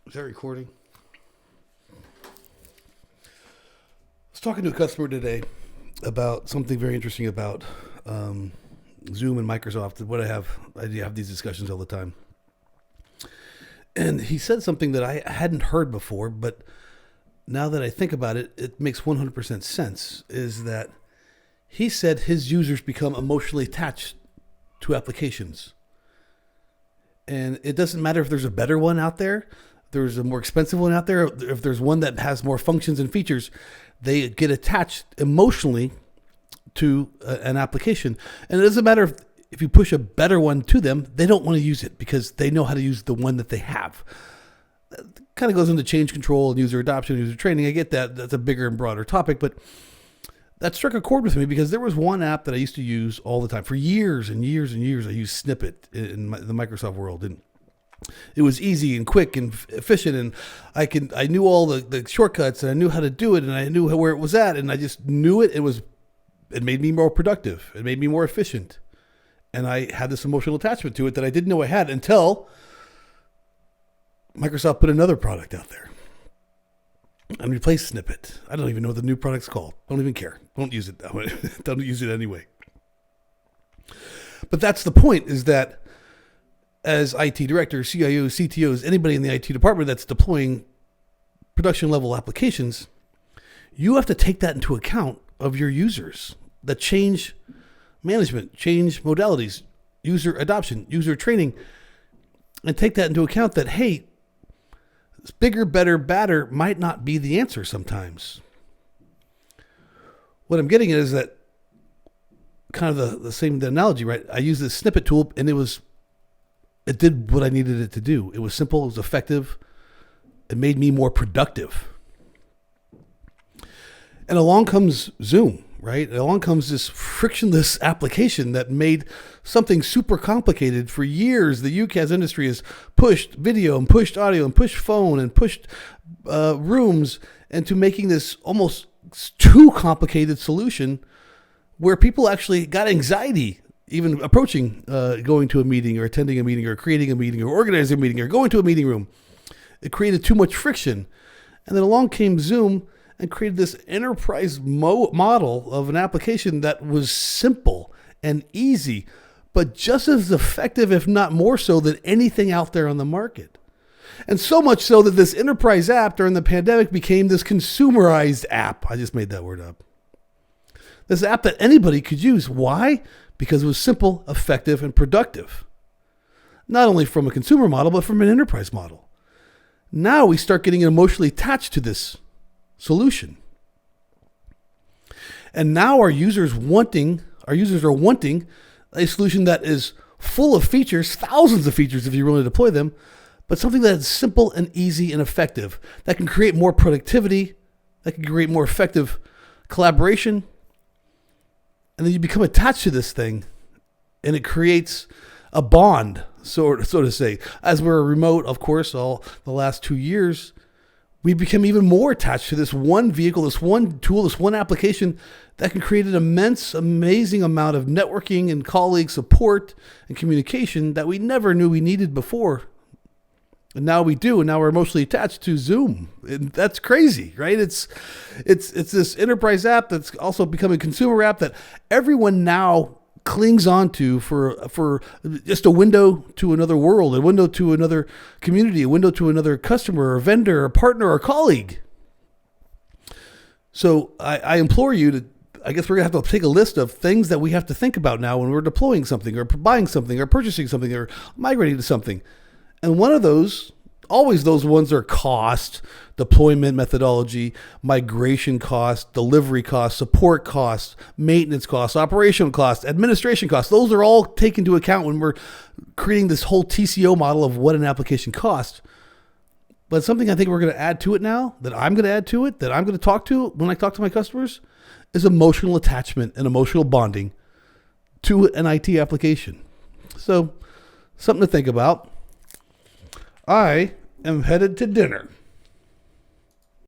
Is that recording? I was talking to a customer today about something very interesting about Zoom and Microsoft. I have these discussions all the time. And he said something that I hadn't heard before, but now that I think about it, it makes 100% sense, is that he said his users become emotionally attached to applications. And it doesn't matter if there's a better one out there, there's a more expensive one out there, if there's one that has more functions and features, they get attached emotionally to an application. And it doesn't matter if you push a better one to them, they don't want to use it because they know how to use the one that they have. That kind of goes into change control and user adoption, user training. I get that. That's a bigger and broader topic, but that struck a chord with me because there was one app that I used to use all the time. For years and years and years, I used Snippet in the Microsoft world. And it was easy and quick and efficient. And I knew all the shortcuts and I knew how to do it and I knew where it was at. And I just knew it. It made me more productive. It made me more efficient. And I had this emotional attachment to it that I didn't know I had until Microsoft put another product out there and replaced Snippet. I don't even know what the new product's called. Don't even care. Don't use it. Don't use it anyway. But that's the point, is that as IT directors, CIOs, CTOs, anybody in the IT department that's deploying production level applications, you have to take that into account of your users, the change management, change modalities, user adoption, user training, and take that into account that, hey, bigger, better, badder might not be the answer sometimes. What I'm getting at is that kind of the same analogy, right? I used this Snippet tool and it did what I needed it to do. It was simple, it was effective, it made me more productive. And along comes Zoom, right? And along comes this frictionless application that made something super complicated. For years, the UCaaS industry has pushed video and pushed audio and pushed phone and pushed rooms into making this almost too complicated solution where people actually got anxiety even approaching going to a meeting or attending a meeting or creating a meeting or organizing a meeting or going to a meeting room. It created too much friction. And then along came Zoom and created this enterprise model of an application that was simple and easy, but just as effective, if not more so, than anything out there on the market. And so much so that this enterprise app during the pandemic became this consumerized app. I just made that word up. This app that anybody could use. Why? Because it was simple, effective, and productive. Not only from a consumer model, but from an enterprise model. Now we start getting emotionally attached to this solution. And now our users are wanting a solution that is full of features, thousands of features if you really deploy them, but something that is simple and easy and effective, that can create more productivity, that can create more effective collaboration. And then you become attached to this thing and it creates a bond, so to say. As we're remote, of course, all the last 2 years, we become even more attached to this one vehicle, this one tool, this one application that can create an immense, amazing amount of networking and colleague support and communication that we never knew we needed before. And now we do, and now we're emotionally attached to Zoom. And that's crazy, right? It's this enterprise app that's also becoming a consumer app that everyone now clings onto for just a window to another world, a window to another community, a window to another customer or vendor or partner or colleague. So I implore you to, I guess we're going to have to take a list of things that we have to think about now when we're deploying something or buying something or purchasing something or migrating to something. And one of those, always those ones are cost, deployment methodology, migration cost, delivery cost, support costs, maintenance costs, operational costs, administration costs. Those are all taken into account when we're creating this whole TCO model of what an application costs. But something I think we're going to add to it now, that I'm going to add to it, that I'm going to talk to when I talk to my customers, is emotional attachment and emotional bonding to an IT application. So something to think about. I am headed to dinner.